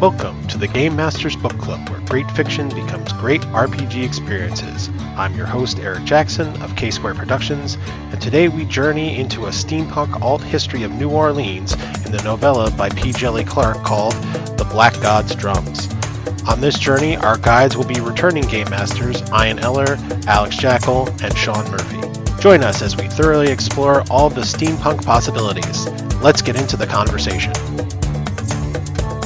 Welcome to the Game Masters Book Club, where great fiction becomes great RPG experiences. I'm your host, Eric Jackson of K-Square Productions, and today we journey into a steampunk alt history of New Orleans in the novella by Djèlí Clark called The Black God's Drums. On this journey, our guides will be returning Game Masters Ian Eller, Alex Jackal, and Sean Murphy. Join us as we thoroughly explore all the steampunk possibilities. Let's get into the conversation.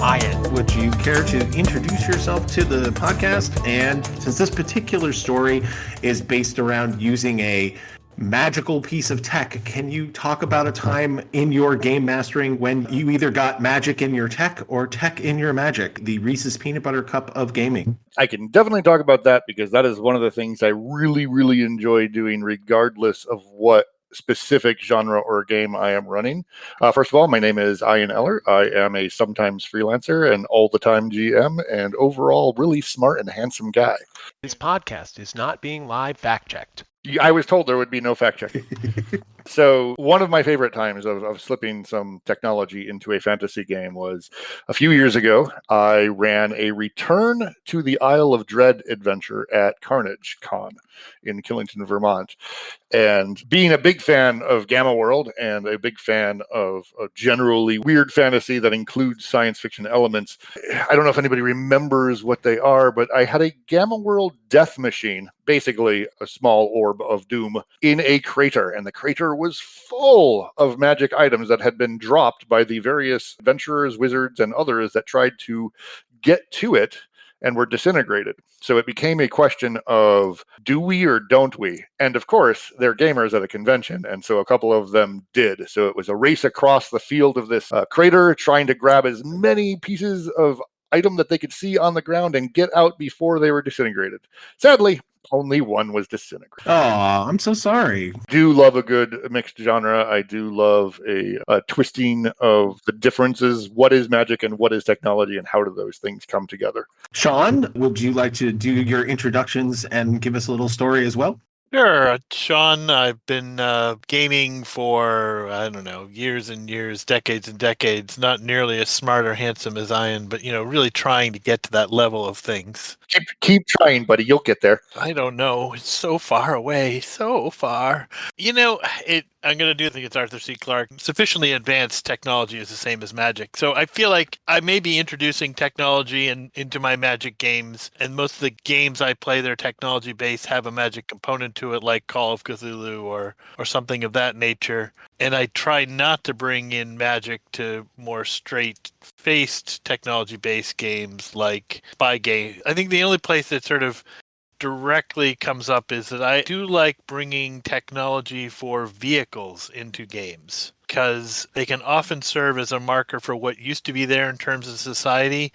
Ian, would you care to introduce yourself to the podcast? And since this particular story is based around using a magical piece of tech, can you talk about a time in your game mastering when you either got magic in your tech or tech in your magic, the Reese's Peanut Butter Cup of gaming? I can definitely talk about that because that is one of the things I really enjoy doing regardless of what specific genre or game I am running. First of all, my name is Ian Eller. I am a sometimes freelancer and all the time GM and overall really smart and handsome guy. This podcast is not being live fact-checked. I was told there would be no fact checking. So one of my favorite times of slipping some technology into a fantasy game was a few years ago. I ran a Return to the Isle of Dread adventure at Carnage Con in Killington, Vermont. And being a big fan of Gamma World and a big fan of generally weird fantasy that includes science fiction elements, I don't know if anybody remembers what they are, but I had a Gamma World death machine, basically a small orb of doom, in a crater. And the crater was full of magic items that had been dropped by the various adventurers, wizards, and others that tried to get to it and were disintegrated. So it became a question of, do we or don't we? And of course, they're gamers at a convention, and so a couple of them did. So it was a race across the field of this crater, trying to grab as many pieces of item that they could see on the ground and get out before they were disintegrated. Sadly, only one was disintegrated. Oh, I'm so sorry. Do love a good mixed genre. I do love a twisting of the differences. What is magic and what is technology, and how do those things come together? Sean, would you like to do your introductions and give us a little story as well? Sure, Sean. I've been gaming for, years and years, decades and decades. Not nearly as smart or handsome as Ian, but, really trying to get to that level of things. Keep trying, buddy. You'll get there. I don't know. It's so far away. So far. I'm going to do, I think it's Arthur C. Clarke. Sufficiently advanced technology is the same as magic. So I feel like I may be introducing technology into my magic games. And most of the games I play, their technology base have a magic component to it, like Call of Cthulhu or something of that nature. And I try not to bring in magic to more straight-faced technology-based games like spy games. I think the only place that sort of directly comes up is that I do like bringing technology for vehicles into games because they can often serve as a marker for what used to be there in terms of society,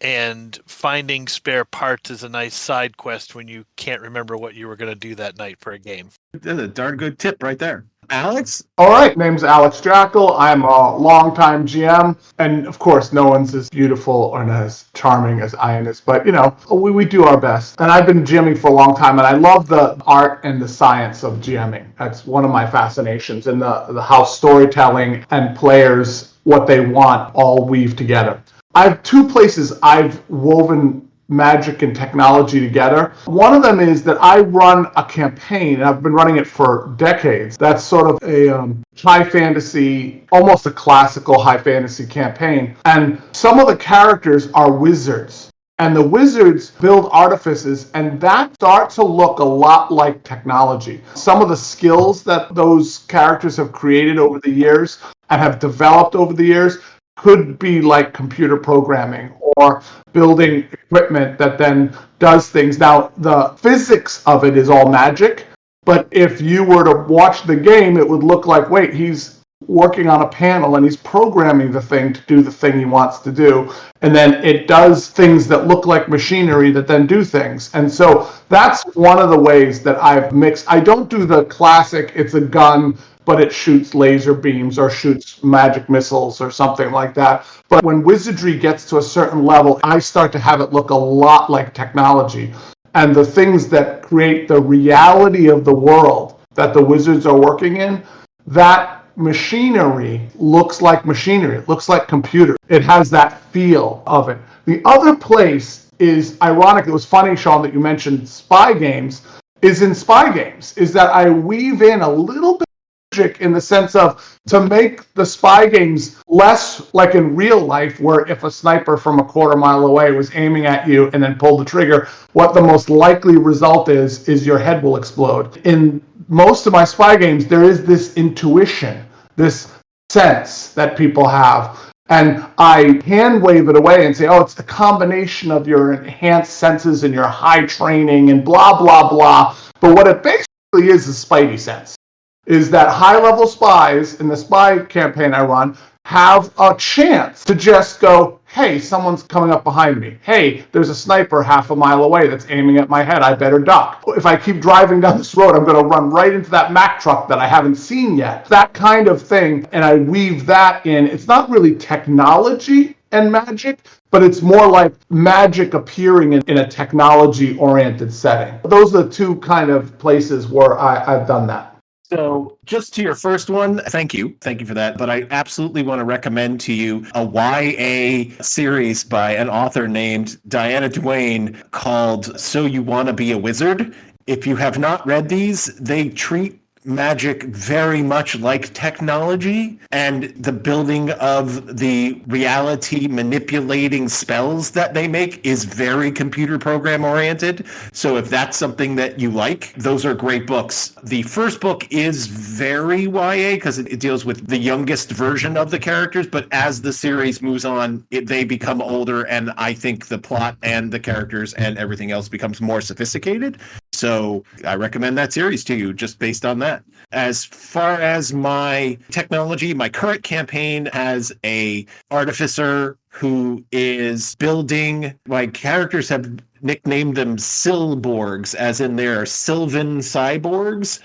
and finding spare parts is a nice side quest when you can't remember what you were going to do that night for a game. That's a darn good tip right there. Alex? All right, name's Alex Jackal. I'm a longtime GM, and of course, no one's as beautiful or as charming as Ian is, but we do our best. And I've been GMing for a long time, and I love the art and the science of GMing. That's one of my fascinations, and the how storytelling and players, what they want, all weave together. I have two places I've woven magic and technology together. One of them is that I run a campaign, and I've been running it for decades. That's sort of a high fantasy, almost a classical high fantasy campaign. And some of the characters are wizards. And the wizards build artifices, and that starts to look a lot like technology. Some of the skills that those characters have created over the years and have developed over the years could be like computer programming or building equipment that then does things. Now, the physics of it is all magic, but if you were to watch the game, it would look like, wait, he's working on a panel and he's programming the thing to do the thing he wants to do. And then it does things that look like machinery that then do things. And so that's one of the ways that I've mixed. I don't do the classic, it's a gun, but it shoots laser beams or shoots magic missiles or something like that. But when wizardry gets to a certain level, I start to have it look a lot like technology. And the things that create the reality of the world that the wizards are working in, that machinery looks like machinery. It looks like computer. It has that feel of it. The other place is ironic. It was funny, Sean, that you mentioned spy games. Is in spy games is that I weave in a little bit of magic in the sense of to make the spy games less like in real life, where if a sniper from a quarter mile away was aiming at you and then pulled the trigger, what the most likely result is your head will explode. In most of my spy games, there is this intuition, this sense that people have. And I hand wave it away and say, oh, it's the combination of your enhanced senses and your high training and blah, blah, blah. But what it basically is spidey sense. Is that high-level spies in the spy campaign I run have a chance to just go, hey, someone's coming up behind me. Hey, there's a sniper half a mile away that's aiming at my head. I better duck. If I keep driving down this road, I'm going to run right into that Mack truck that I haven't seen yet. That kind of thing, and I weave that in. It's not really technology and magic, but it's more like magic appearing in a technology-oriented setting. Those are the two kind of places where I've done that. So just to your first one, thank you for that. But I absolutely want to recommend to you a YA series by an author named Diana Duane called So You Want to Be a Wizard. If you have not read these, they treat magic very much like technology, and the building of the reality manipulating spells that they make is very computer program oriented. So if that's something that you like, those are great books. The first book is very YA because it deals with the youngest version of the characters, but as the series moves on, they become older, and I think the plot and the characters and everything else becomes more sophisticated. So I recommend that series to you just based on that. As far as my technology, my current campaign has a artificer who is building, my characters have nicknamed them Silborgs, as in they're Sylvan cyborgs.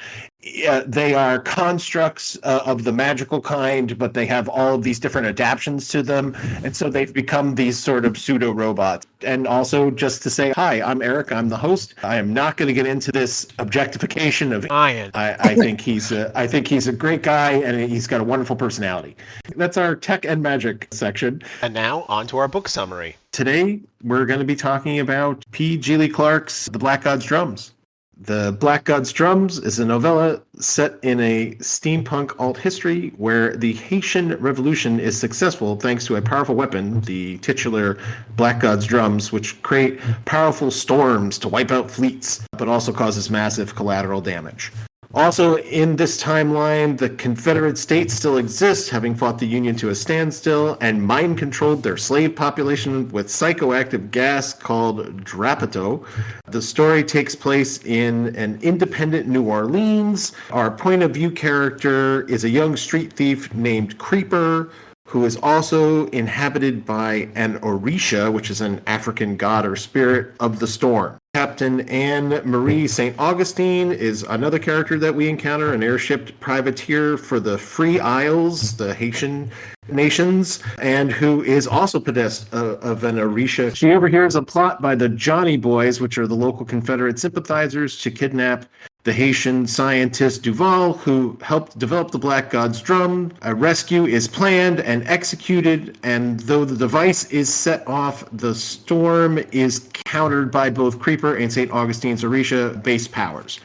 They are constructs of the magical kind, but they have all of these different adaptions to them. And so they've become these sort of pseudo robots. And also just to say, hi, I'm Eric. I'm the host. I am not going to get into this objectification of Ian. I think he's a great guy, and he's got a wonderful personality. That's our tech and magic section. And now on to our book summary. Today, we're going to be talking about Djèlí Clark's The Black God's Drums. The Black God's Drums is a novella set in a steampunk alt history where the Haitian Revolution is successful thanks to a powerful weapon, the titular Black God's Drums, which create powerful storms to wipe out fleets, but also causes massive collateral damage. Also, in this timeline, the Confederate States still exist, having fought the Union to a standstill and mind-controlled their slave population with psychoactive gas called Drapeto. The story takes place in an independent New Orleans. Our point-of-view character is a young street thief named Creeper, who is also inhabited by an Orisha, which is an African god or spirit of the storm. Captain Anne Marie St. Augustine is another character that we encounter, an airship privateer for the Free Isles, the Haitian nations, and who is also possessed of an Orisha. She overhears a plot by the Johnny Boys, which are the local Confederate sympathizers, to kidnap the Haitian scientist Duval, who helped develop the Black God's Drum. A rescue is planned and executed, and though the device is set off, the storm is countered by both Creeper and St. Augustine's Orisha-based powers.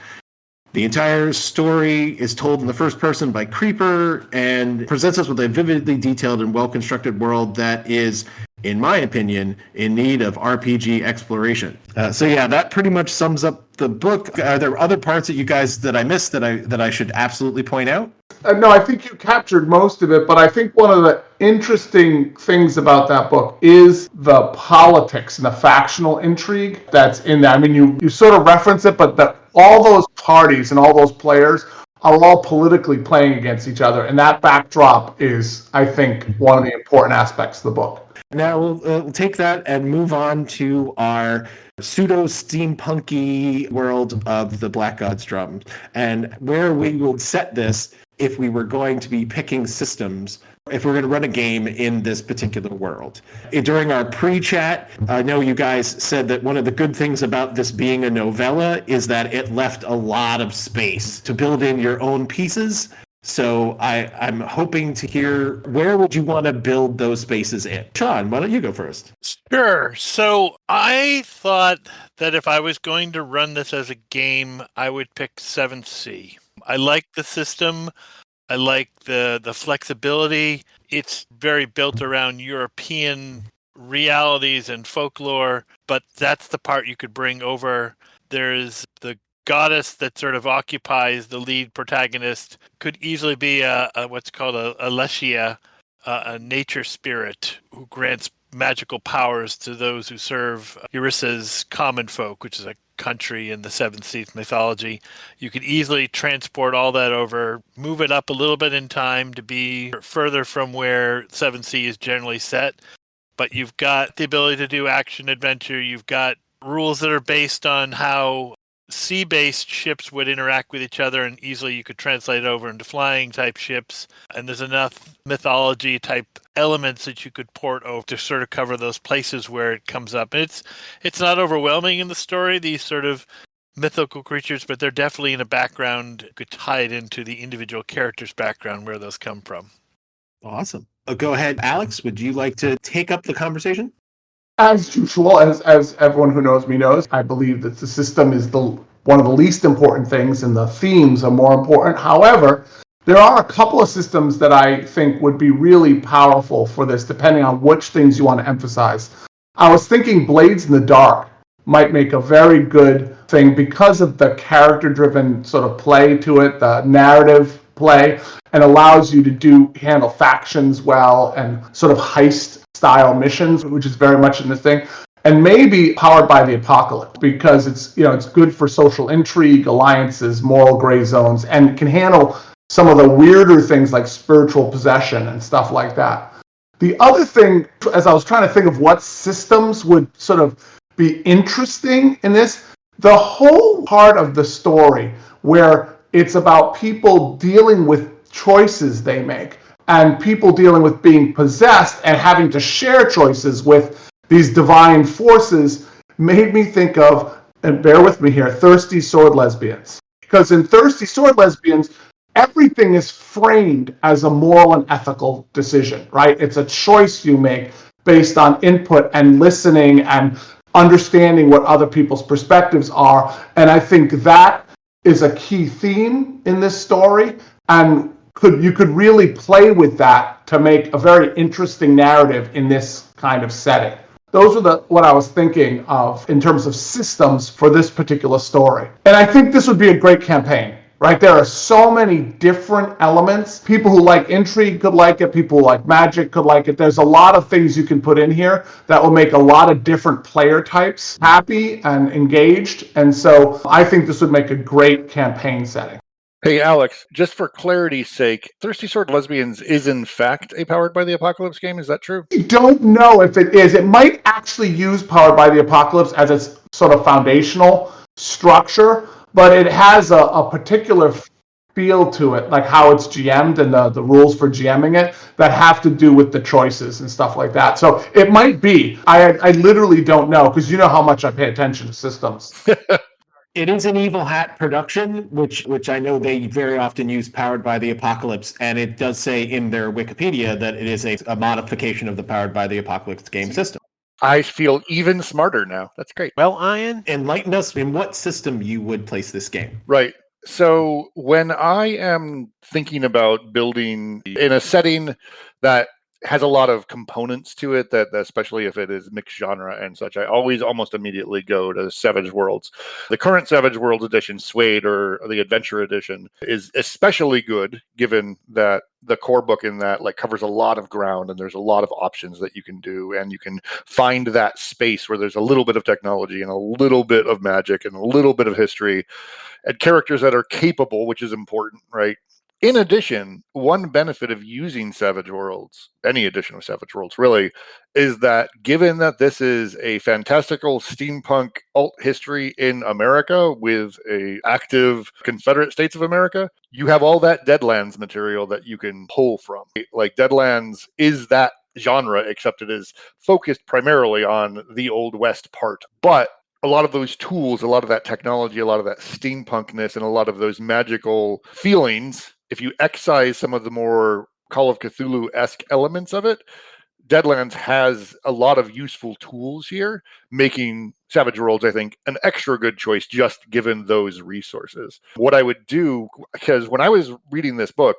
The entire story is told in the first person by Creeper and presents us with a vividly detailed and well-constructed world that is, in my opinion, in need of RPG exploration. So yeah, that pretty much sums up the book. Are there other parts that I missed that I should absolutely point out? No, I think you captured most of it, but I think one of the interesting things about that book is the politics and the factional intrigue that's in there. I mean, you sort of reference it, but all those parties and all those players are all politically playing against each other, and that backdrop is, I think, one of the important aspects of the book. Now we'll take that and move on to our pseudo-steampunky world of the Black God's Drum, and where we will set this if we were going to be picking systems, if we're going to run a game in this particular world. During our pre-chat, I know you guys said that one of the good things about this being a novella is that it left a lot of space to build in your own pieces. So I'm hoping to hear, where would you want to build those spaces in? Sean, why don't you go first? Sure. So I thought that if I was going to run this as a game, I would pick 7th Sea. I like the system. I like the flexibility. It's very built around European realities and folklore, but that's the part you could bring over. There's the goddess that sort of occupies the lead protagonist, could easily be a what's called a Leshia, a nature spirit who grants magical powers to those who serve Orishas common folk, which is a country in the 7th Sea mythology. You could easily transport all that over, move it up a little bit in time to be further from where 7th Sea is generally set. But you've got the ability to do action adventure. You've got rules that are based on how sea-based ships would interact with each other, and easily you could translate over into flying type ships. And there's enough mythology type elements that you could port over to sort of cover those places where it comes up. And it's not overwhelming in the story, these sort of mythical creatures, but they're definitely in a background. You could tie it into the individual character's background where those come from. Awesome. Go ahead, Alex. Would you like to take up the conversation? As usual, as everyone who knows me knows, I believe that the system is one of the least important things, and the themes are more important. However, there are a couple of systems that I think would be really powerful for this, depending on which things you want to emphasize. I was thinking Blades in the Dark might make a very good thing because of the character-driven sort of play to it, the narrative play, and allows you to handle factions well and sort of heist-style missions, which is very much in this thing. And maybe Powered by the Apocalypse, because it's good for social intrigue, alliances, moral gray zones, and can handle some of the weirder things like spiritual possession and stuff like that. The other thing, as I was trying to think of what systems would sort of be interesting in this, the whole part of the story where it's about people dealing with choices they make and people dealing with being possessed and having to share choices with these divine forces made me think of, and bear with me here, Thirsty Sword Lesbians. Because in Thirsty Sword Lesbians, everything is framed as a moral and ethical decision, right? It's a choice you make based on input and listening and understanding what other people's perspectives are. And I think that is a key theme in this story. And you could really play with that to make a very interesting narrative in this kind of setting. Those are what I was thinking of in terms of systems for this particular story. And I think this would be a great campaign, right? There are so many different elements. People who like intrigue could like it. People who like magic could like it. There's a lot of things you can put in here that will make a lot of different player types happy and engaged. And so I think this would make a great campaign setting. Hey, Alex, just for clarity's sake, Thirsty Sword Lesbians is in fact a Powered by the Apocalypse game. Is that true? I don't know if it is. It might actually use Powered by the Apocalypse as its sort of foundational structure, but it has a particular feel to it, like how it's GM'd and the rules for GMing it that have to do with the choices and stuff like that. So it might be. I literally don't know, because you know how much I pay attention to systems. It is an Evil Hat production, which I know they very often use Powered by the Apocalypse, and it does say in their Wikipedia that it is a modification of the Powered by the Apocalypse game system. I feel even smarter now. That's great. Well, Ian, Enlighten us in what system you would place this game. Right. So when I am thinking about building in a setting that has a lot of components to it, that especially if it is mixed genre and such, I always almost immediately go to Savage Worlds. The current Savage Worlds edition, Suede, or the Adventure edition, is especially good, given that the core book in that covers a lot of ground, and there's a lot of options that you can do, and you can find that space where there's a little bit of technology and a little bit of magic and a little bit of history and characters that are capable, which is important, right? In addition, one benefit of using Savage Worlds, any edition of Savage Worlds really, is that given that this is a fantastical steampunk alt history in America with a active Confederate States of America, you have all that Deadlands material that you can pull from. Like Deadlands is that genre, except it is focused primarily on the Old West part. But a lot of those tools, a lot of that technology, a lot of that steampunkness, and a lot of those magical feelings if you excise some of the more Call of Cthulhu-esque elements of it, Deadlands has a lot of useful tools here, making Savage Worlds, I think, an extra good choice just given those resources. What I would do, because when I was reading this book,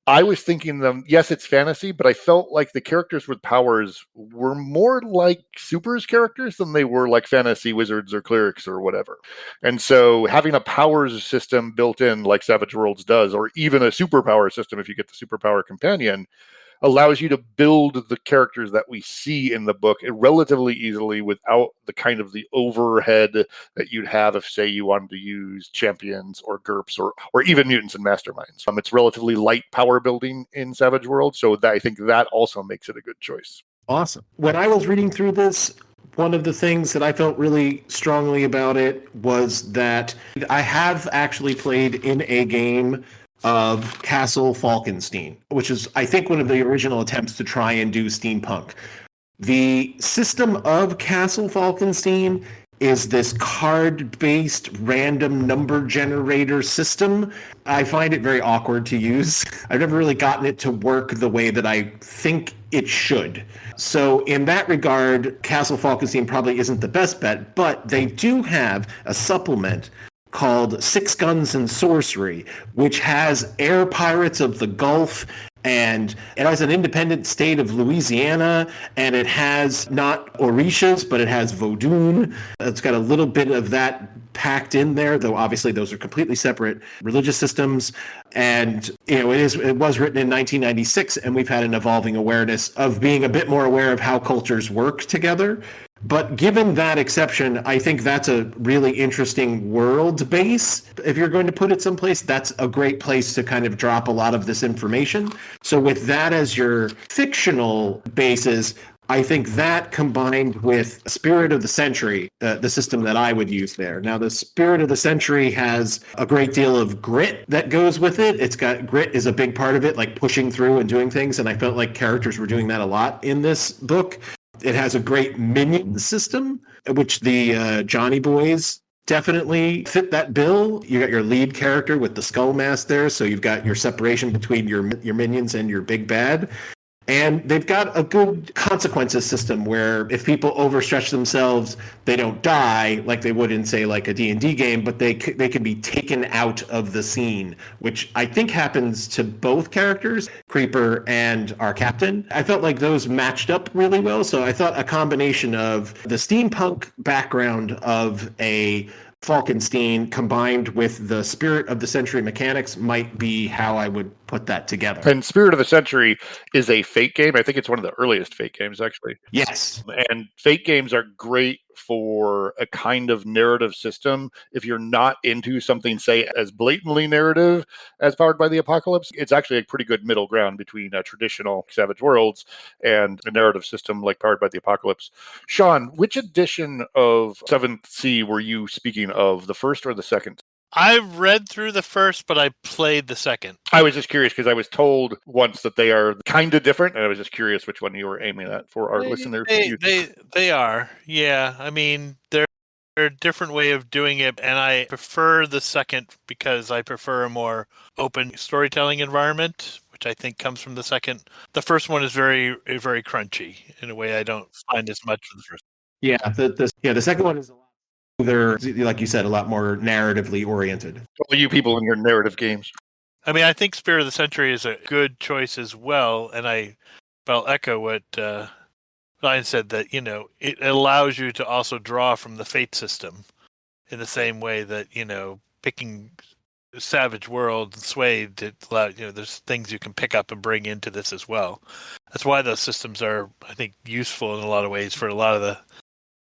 I was thinking them, yes, it's fantasy, but I felt like the characters with powers were more like supers characters than they were like fantasy wizards or clerics or whatever. And so having a powers system built in like Savage Worlds does, or even a superpower system if you get the superpower companion, allows you to build the characters that we see in the book relatively easily without the kind of the overhead that you'd have if, say, you wanted to use champions or GURPS or even mutants and masterminds. It's relatively light power building in Savage World, so I think that also makes it a good choice. Awesome. When I was reading through this, one of the things that I felt really strongly about it was that I have actually played in a game of Castle Falkenstein, which is, I think, one of the original attempts to try and do steampunk. The system of Castle Falkenstein is this card-based random number generator system. I find it very awkward to use. I've never really gotten it to work the way that I think it should. So in that regard, Castle Falkenstein probably isn't the best bet, but they do have a supplement called Six Guns and Sorcery, which has air pirates of the Gulf, and it has an independent state of Louisiana, and it has not Orishas, but it has Vodun. It's got a little bit of that packed in there, though obviously those are completely separate religious systems. And it was written in 1996, and we've had an evolving awareness of being a bit more aware of how cultures work together. But given that exception, I think that's a really interesting world base. If you're going to put it someplace, that's a great place to kind of drop a lot of this information. So with that as your fictional basis, I think that combined with Spirit of the Century, the system that I would use there. Now, the Spirit of the Century has a great deal of grit that goes with it. It's got grit is a big part of it, like pushing through and doing things. And I felt like characters were doing that a lot in this book. It has a great minion system, which the Johnny Boys definitely fit that bill. You got your lead character with the skull mask there, so you've got your separation between your minions and your big bad. And they've got a good consequences system where if people overstretch themselves, they don't die like they would in, say, like a D&D game, but they can be taken out of the scene, which I think happens to both characters, Creeper and our captain. I felt like those matched up really well, so I thought a combination of the steampunk background of a Falkenstein combined with the Spirit of the Century mechanics might be how I would put that together. And Spirit of the Century is a Fate game. I think it's one of the earliest Fate games, actually. Yes. And Fate games are great for a kind of narrative system. If you're not into something, say, as blatantly narrative as Powered by the Apocalypse, it's actually a pretty good middle ground between a traditional Savage Worlds and a narrative system like Powered by the Apocalypse. Sean, which edition of 7th Sea were you speaking of, the first or the second? I read through the first, but I played the second. I was just curious because I was told once that they are kind of different, and I was just curious which one you were aiming at for our listeners. They are, yeah. I mean, they're a different way of doing it, and I prefer the second because I prefer a more open storytelling environment, which I think comes from the second. The first one is very crunchy in a way I don't find as much for the first. Yeah, the second one is a lot. They're, like you said, a lot more narratively oriented. All you people in your narrative games. I mean, I think Spirit of the Century is a good choice as well, and I'll echo what Ryan said, that, it allows you to also draw from the Fate system in the same way that, picking Savage World and Suede, there's things you can pick up and bring into this as well. That's why those systems are, I think, useful in a lot of ways for a lot of the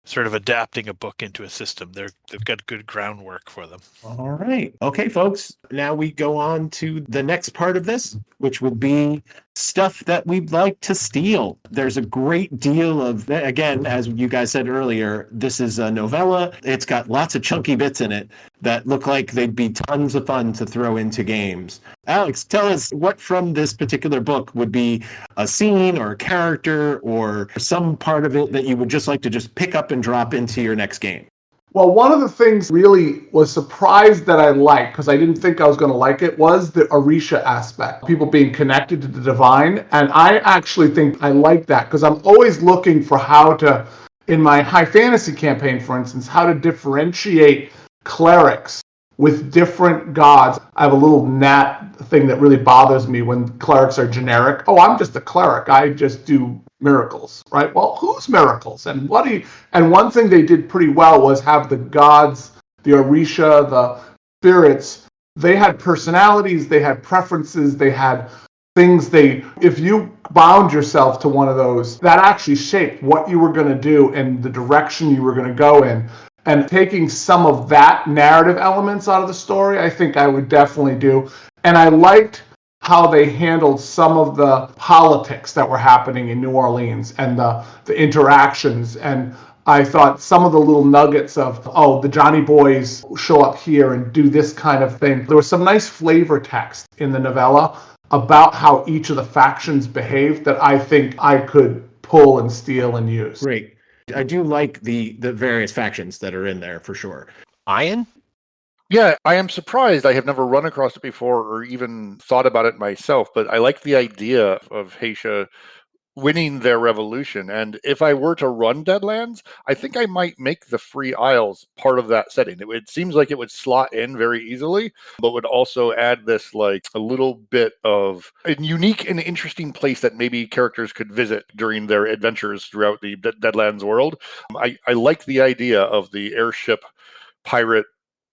sort of adapting a book into a system. They've got good groundwork for them. All right. Okay, folks. Now we go on to the next part of this, which would be stuff that we'd like to steal. There's a great deal of, again, as you guys said earlier, this is a novella. It's got lots of chunky bits in it that look like they'd be tons of fun to throw into games. Alex, tell us what from this particular book would be a scene or a character or some part of it that you would just like to just pick up and drop into your next game. Well, one of the things really was surprised that I liked, because I didn't think I was going to like it, was the Orisha aspect, people being connected to the divine. And I actually think I like that, because I'm always looking for how to, in my high fantasy campaign, for instance, how to differentiate clerics with different gods. I have a little gnat thing that really bothers me when clerics are generic. Oh, I'm just a cleric. I just do miracles, right? Well, whose miracles? And what do you... And one thing they did pretty well was have the gods, the Orisha, the spirits, they had personalities, they had preferences, they had things they... If you bound yourself to one of those, that actually shaped what you were going to do and the direction you were going to go in. And taking some of that narrative elements out of the story, I think I would definitely do. And I liked how they handled some of the politics that were happening in New Orleans and the interactions. And I thought some of the little nuggets of, oh, the Johnny Boys show up here and do this kind of thing. There was some nice flavor text in the novella about how each of the factions behaved that I think I could pull and steal and use. Great. I do like the various factions that are in there for sure. Ian? Yeah, I am surprised. I have never run across it before or even thought about it myself, but I like the idea of Haitian winning their revolution. And if I were to run Deadlands, I think I might make the Free Isles part of that setting. It seems like it would slot in very easily, but would also add this like a little bit of a unique and interesting place that maybe characters could visit during their adventures throughout the Deadlands world. I like the idea of the airship pirate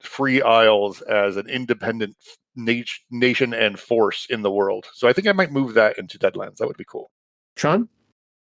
Free Isles as an independent nation and force in the world. So I think I might move that into Deadlands. That would be cool. Sean?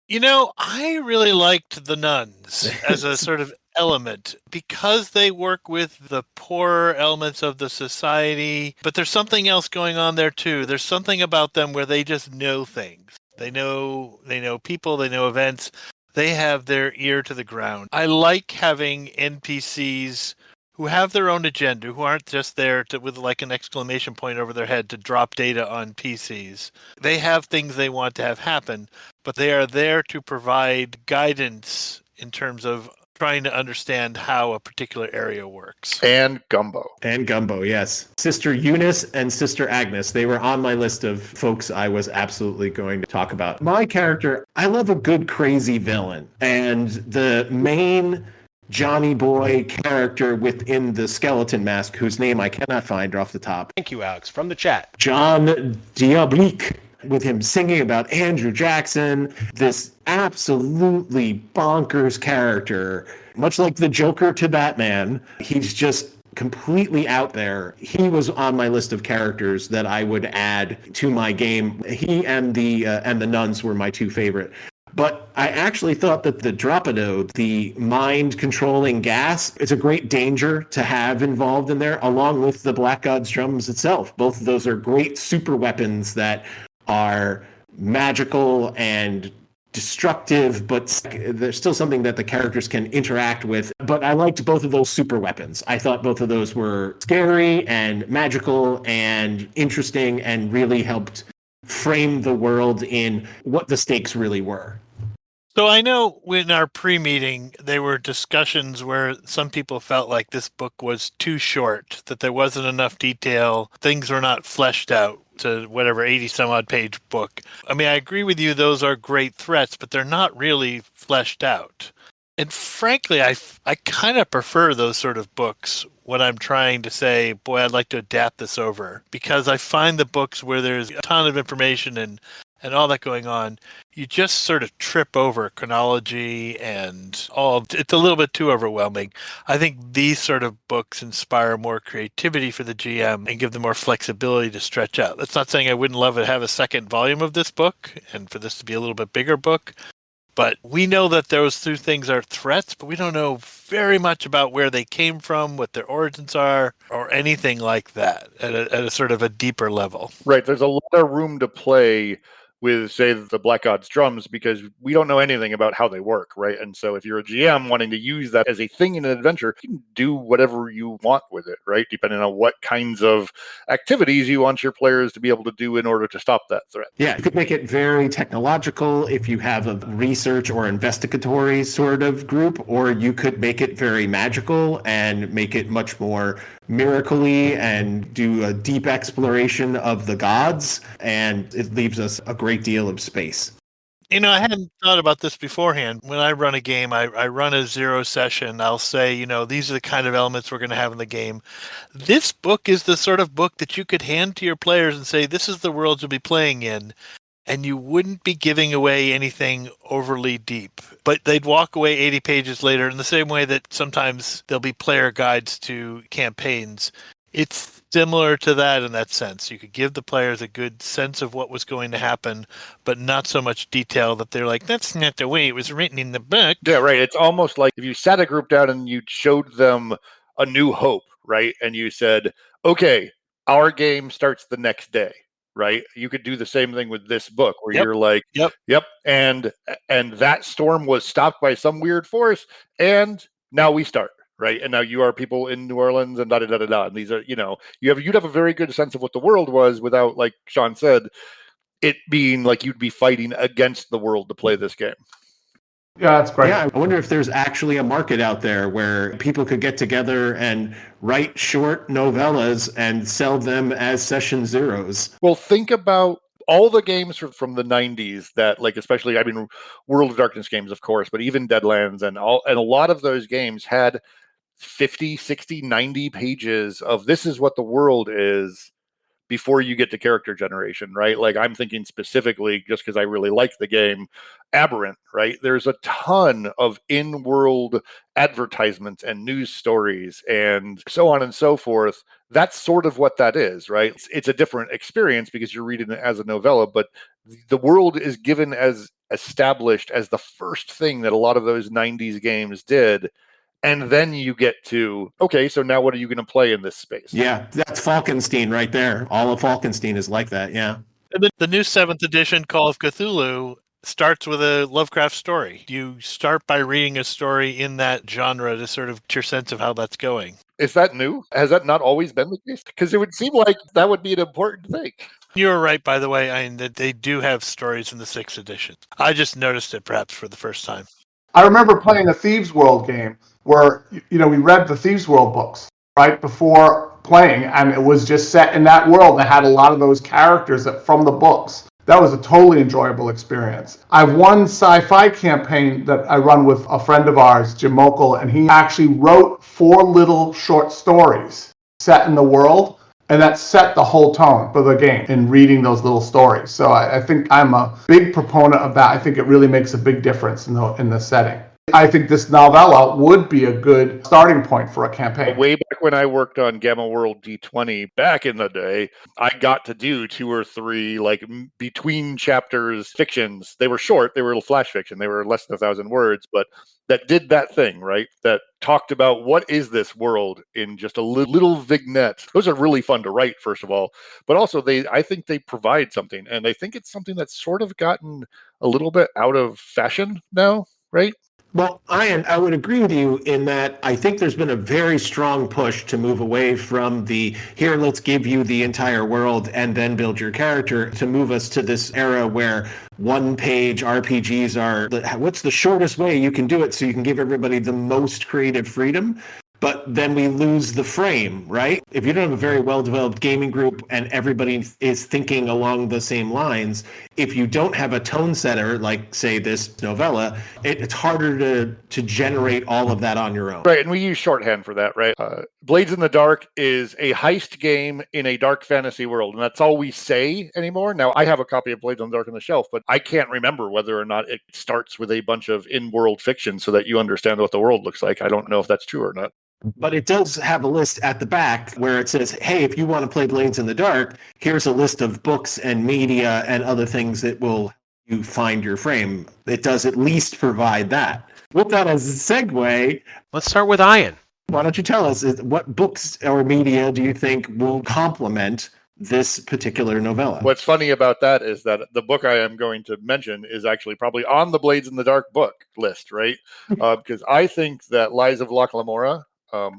I really liked the nuns as a sort of element because they work with the poorer elements of the society, but there's something else going on there too. There's something about them where they just know things. They know people, they know events. They have their ear to the ground. I like having NPCs who have their own agenda, who aren't just there with like an exclamation point over their head to drop data on PCs. They have things they want to have happen, but they are there to provide guidance in terms of trying to understand how a particular area works. And Gumbo. And Gumbo, yes. Sister Eunice and Sister Agnes, they were on my list of folks I was absolutely going to talk about. My character, I love a good crazy villain. And the main Johnny Boy character within the skeleton mask, whose name I cannot find off the top. Thank you, Alex, from the chat. John Diabolique, with him singing about Andrew Jackson, this absolutely bonkers character, much like the Joker to Batman. He's just completely out there. He was on my list of characters that I would add to my game. He and the nuns were my two favorite. But I actually thought that the Dropido, the mind-controlling gas, is a great danger to have involved in there, along with the Black God's drums itself. Both of those are great super weapons that are magical and destructive, but there's still something that the characters can interact with. But I liked both of those super weapons. I thought both of those were scary and magical and interesting and really helped frame the world in what the stakes really were. So I know in our pre-meeting, there were discussions where some people felt like this book was too short, that there wasn't enough detail, things were not fleshed out to whatever 80 some odd page book. I mean, I agree with you, those are great threats, but they're not really fleshed out. And frankly, I kind of prefer those sort of books when I'm trying to say, boy, I'd like to adapt this over, because I find the books where there's a ton of information and all that going on, you just sort of trip over chronology and all. It's a little bit too overwhelming. I think these sort of books inspire more creativity for the GM and give them more flexibility to stretch out. That's not saying I wouldn't love to have a second volume of this book and for this to be a little bit bigger book. But we know that those two things are threats, but we don't know very much about where they came from, what their origins are, or anything like that at a sort of a deeper level. Right. There's a lot of room to play with, say, the Black God's drums, because we don't know anything about how they work, right? And so if you're a GM wanting to use that as a thing in an adventure, you can do whatever you want with it, right? Depending on what kinds of activities you want your players to be able to do in order to stop that threat. Yeah, you could make it very technological if you have a research or investigatory sort of group, or you could make it very magical and make it much more miracle-y and do a deep exploration of the gods, and it leaves us a great deal of space. You know, I hadn't thought about this beforehand. When I run a game, I run a 0 session. I'll say, you know, these are the kind of elements we're going to have in the game. This book is the sort of book that you could hand to your players and say, this is the world you'll be playing in. And you wouldn't be giving away anything overly deep. But they'd walk away 80 pages later in the same way that sometimes there'll be player guides to campaigns. It's similar to that in that sense. You could give the players a good sense of what was going to happen, but not so much detail that they're like, that's not the way it was written in the book. Yeah, right. It's almost like if you sat a group down and you showed them A New Hope, right? And you said, okay, our game starts the next day, right? You could do the same thing with this book where you're like, yep. And that storm was stopped by some weird force, and now we start. Right. And now you are people in New Orleans and da-da-da-da-da. And these are, you know, you'd have a very good sense of what the world was without, like Sean said, it being like you'd be fighting against the world to play this game. Yeah, that's great. Yeah, I wonder if there's actually a market out there where people could get together and write short novellas and sell them as session zeros. Well, think about all the games from the 90s that, like, especially, I mean, World of Darkness games, of course, but even Deadlands and a lot of those games had 50, 60, 90 pages of this is what the world is before you get to character generation, right? Like, I'm thinking specifically, just because I really like the game, Aberrant, right? There's a ton of in-world advertisements and news stories and so on and so forth. That's sort of what that is, right? It's a different experience because you're reading it as a novella, but the world is given as established as the first thing that a lot of those 90s games did. And then you get to, okay, so now what are you going to play in this space? Yeah, that's Falkenstein right there. All of Falkenstein is like that, yeah. And the new 7th edition Call of Cthulhu starts with a Lovecraft story. You start by reading a story in that genre to sort of get your sense of how that's going. Is that new? Has that not always been the case? Because it would seem like that would be an important thing. You're right, by the way, I mean, that they do have stories in the 6th edition. I just noticed it perhaps for the first time. I remember playing a Thieves World game where, you know, we read the Thieves World books right before playing, and it was just set in that world that had a lot of those characters from the books. That was a totally enjoyable experience. I have one sci-fi campaign that I run with a friend of ours, Jim Mokel, and he actually wrote 4 little short stories set in the world, and that set the whole tone for the game in reading those little stories. So I think I'm a big proponent of that. I think it really makes a big difference in the setting. I think this novella would be a good starting point for a campaign. Way back when I worked on Gamma World D20 back in the day, I got to do 2 or 3 like between chapters fictions. They were short, they were little flash fiction, they were less than 1,000 words, but that did that thing, right? That talked about what is this world in just a little vignette. Those are really fun to write, first of all, but also I think they provide something, and I think it's something that's sort of gotten a little bit out of fashion now, right? Well, Ian, I would agree with you in that I think there's been a very strong push to move away from here, let's give you the entire world and then build your character, to move us to this era where one-page RPGs are, what's the shortest way you can do it so you can give everybody the most creative freedom? But then we lose the frame, right? If you don't have a very well-developed gaming group and everybody is thinking along the same lines, if you don't have a tone setter, like, say, this novella, it's harder to generate all of that on your own. Right, and we use shorthand for that, right? Blades in the Dark is a heist game in a dark fantasy world, and that's all we say anymore. Now, I have a copy of Blades in the Dark on the shelf, but I can't remember whether or not it starts with a bunch of in-world fiction so that you understand what the world looks like. I don't know if that's true or not. But it does have a list at the back where it says, hey, if you want to play Blades in the Dark, here's a list of books and media and other things that will you find your frame. It does at least provide that. With that as a segue, let's start with Ian. Why don't you tell us what books or media do you think will complement this particular novella. What's funny about that is that the book I am going to mention is actually probably on the Blades in the Dark book list, right? Because I think that Lies of Locke Lamora,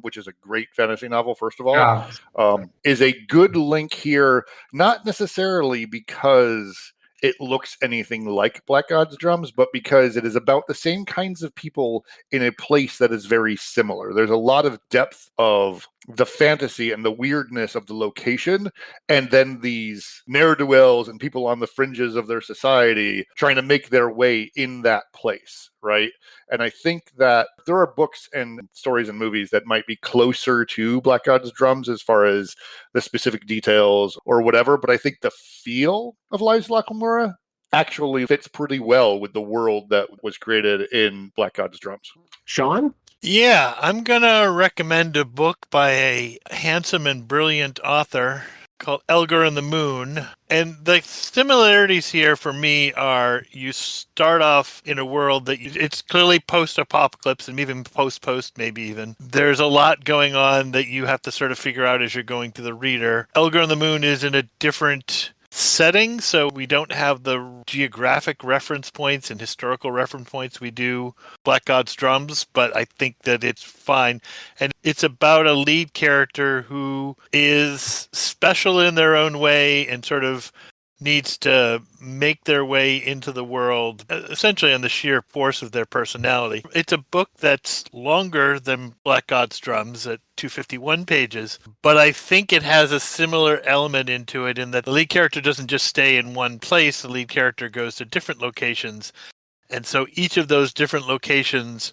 which is a great fantasy novel, first of all, is a good link here, not necessarily because it looks anything like Black God's Drums, but because it is about the same kinds of people in a place that is very similar. There's a lot of depth of the fantasy and the weirdness of the location, and then these ne'er-do-wells and people on the fringes of their society trying to make their way in that place, right? And I think that there are books and stories and movies that might be closer to Black God's Drums as far as the specific details or whatever, but I think the feel of Lies of Locke Lamora actually fits pretty well with the world that was created in Black God's Drums. Sean? Yeah, I'm going to recommend a book by a handsome and brilliant author called Eller and the Moon. And the similarities here for me are you start off in a world that it's clearly post-apocalypse and even post-post maybe even. There's a lot going on that you have to sort of figure out as you're going to the reader. Eller and the Moon is in a different setting, so we don't have the geographic reference points and historical reference points we do Black God's Drums, but I think that it's fine. And it's about a lead character who is special in their own way and sort of needs to make their way into the world, essentially on the sheer force of their personality. It's a book that's longer than Black God's Drums at 251 pages, but I think it has a similar element into it in that the lead character doesn't just stay in one place, the lead character goes to different locations. And so each of those different locations,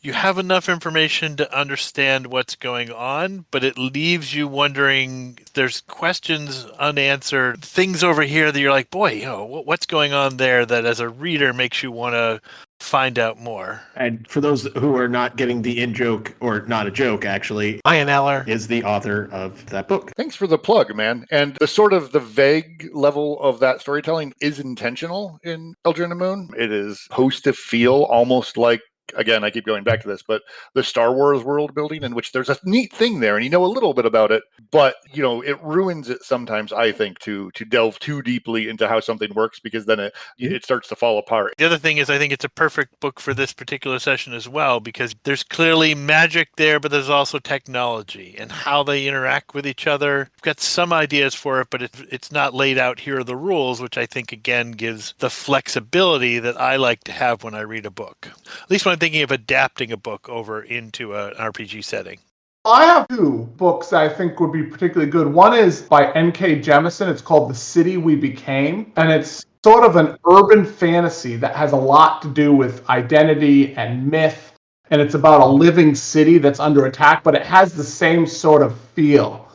you have enough information to understand what's going on, but it leaves you wondering, there's questions unanswered, things over here that you're like, boy, what's going on there that as a reader makes you want to find out more. And for those who are not getting the in-joke, or not a joke actually, Ian Eller is the author of that book. Thanks for the plug, man. And the sort of the vague level of that storytelling is intentional in Eller and the Moon. It is supposed to feel almost like, again, I keep going back to this, but the Star Wars world building, in which there's a neat thing there and you know a little bit about it, but it ruins it sometimes, I think, to delve too deeply into how something works, because then it starts to fall apart. The other thing is, I think it's a perfect book for this particular session as well, because there's clearly magic there, but there's also technology and how they interact with each other. I've got some ideas for it, but it's not laid out, here are the rules, which I think, again, gives the flexibility that I like to have when I read a book. At least when I'm thinking of adapting a book over into an RPG setting. I have two books that I think would be particularly good. One is by N.K. Jemisin. It's called The City We Became, and it's sort of an urban fantasy that has a lot to do with identity and myth, and it's about a living city that's under attack, but it has the same sort of feel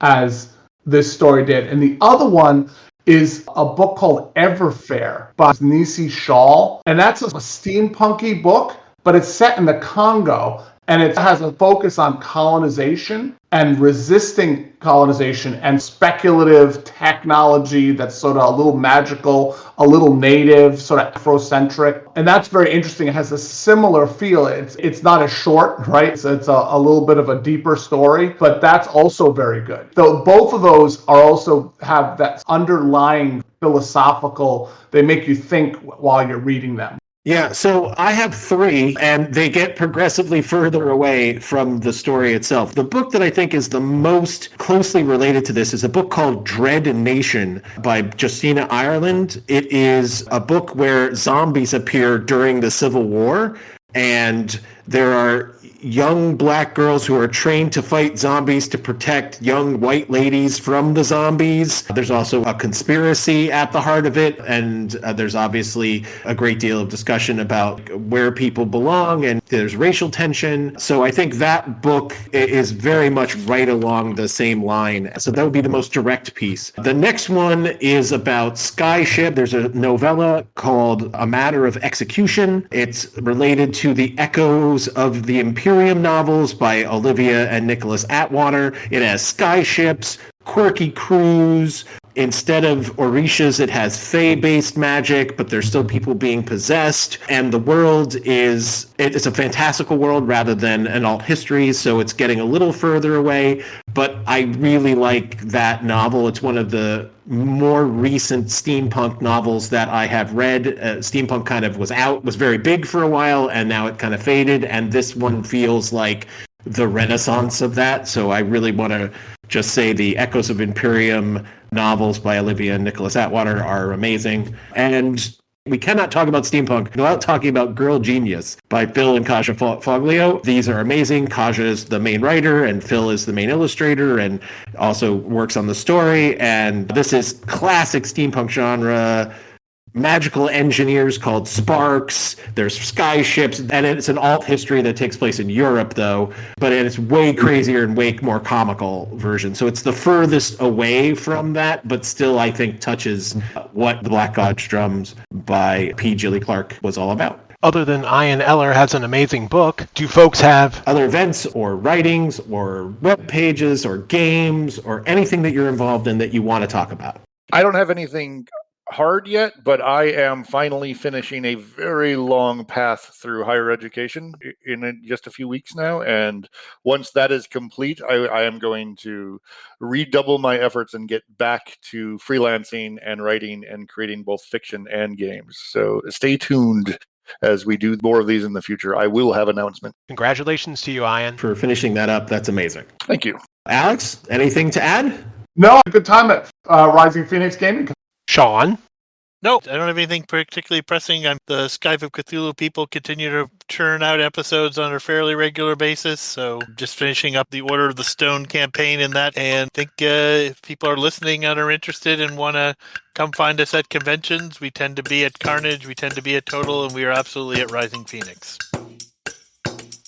as this story did. And the other one is a book called Everfair by Nisi Shawl, and that's a steampunky book, but it's set in the Congo, and it has a focus on colonization and resisting colonization and speculative technology that's sort of a little magical, a little native, sort of Afrocentric. And that's very interesting. It has a similar feel. It's not as short, right? So it's a little bit of a deeper story, but that's also very good. Though both of those are also have that underlying philosophical, they make you think while you're reading them. Yeah, so I have three, and they get progressively further away from the story itself. The book that I think is the most closely related to this is a book called Dread Nation by Justina Ireland. It is a book where zombies appear during the Civil War, and there are young black girls who are trained to fight zombies to protect young white ladies from the zombies. There's also a conspiracy at the heart of it, and there's obviously a great deal of discussion about where people belong, and there's racial tension. So I think that book is very much right along the same line. So that would be the most direct piece. The next one is about Skyship. There's a novella called A Matter of Execution. It's related to the echoes of the Imperium novels by Olivia and Nicholas Atwater. It has skyships, quirky crews. Instead of Orishas, it has Fae-based magic, but there's still people being possessed. And the world it's a fantastical world rather than an alt history, so it's getting a little further away. But I really like that novel. It's one of the more recent steampunk novels that I have read. Steampunk kind of was very big for a while, and now it kind of faded. And this one feels like the renaissance of that. So I really want to just say the Echoes of Imperium novels by Olivia and Nicholas Atwater are amazing. And we cannot talk about steampunk without talking about Girl Genius by Phil and Kaja Foglio. These are amazing. Kaja is the main writer and Phil is the main illustrator and also works on the story. And this is classic steampunk genre. Magical engineers called sparks. There's sky ships, and it's an alt history that takes place in Europe, though. But it's way crazier and way more comical version. So it's the furthest away from that, but still, I think, touches what The Black God's Drums by Djèlí Clark was all about. Other than Ian Eller has an amazing book, do folks have other events or writings or web pages or games or anything that you're involved in that you want to talk about? I don't have anything hard yet, but I am finally finishing a very long path through higher education in just a few weeks now. And once that is complete, I am going to redouble my efforts and get back to freelancing and writing and creating both fiction and games. So stay tuned as we do more of these in the future. I will have announcements. Congratulations to you, Ian. For finishing that up. That's amazing. Thank you. Alex, anything to add? No, good time at Rising Phoenix Gaming. Sean? No, I don't have anything particularly pressing. The Skype of Cthulhu people continue to churn out episodes on a fairly regular basis, so just finishing up the Order of the Stone campaign in that, and I think if people are listening and are interested and want to come find us at conventions, we tend to be at Carnage, we tend to be at Total, and we are absolutely at Rising Phoenix.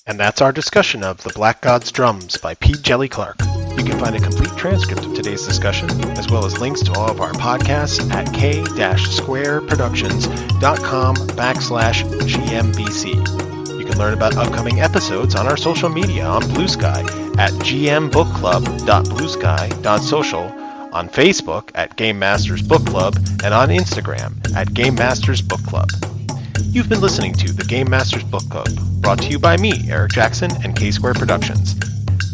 And that's our discussion of The Black God's Drums by Djèlí Clark. You can find a complete transcript of today's discussion, as well as links to all of our podcasts at k-squareproductions.com/GMBC. You can learn about upcoming episodes on our social media on Blue Sky at gmbookclub.bluesky.social, on Facebook at Game Masters Book Club, and on Instagram at Game Masters Book Club. You've been listening to the Game Masters Book Club, brought to you by me, Eric Jackson, and K-Square Productions.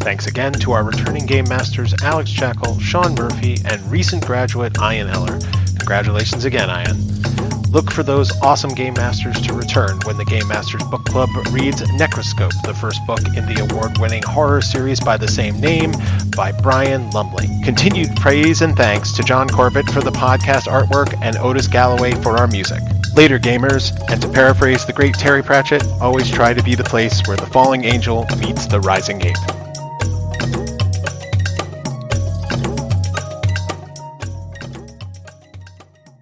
Thanks again to our returning Game Masters Alex Jackal, Sean Murphy, and recent graduate Ian Eller. Congratulations again, Ian. Look for those awesome Game Masters to return when the Game Masters Book Club reads Necroscope, the first book in the award-winning horror series by the same name by Brian Lumley. Continued praise and thanks to John Corbett for the podcast artwork and Otis Galloway for our music. Later, gamers, and to paraphrase the great Terry Pratchett, always try to be the place where the falling angel meets the rising ape.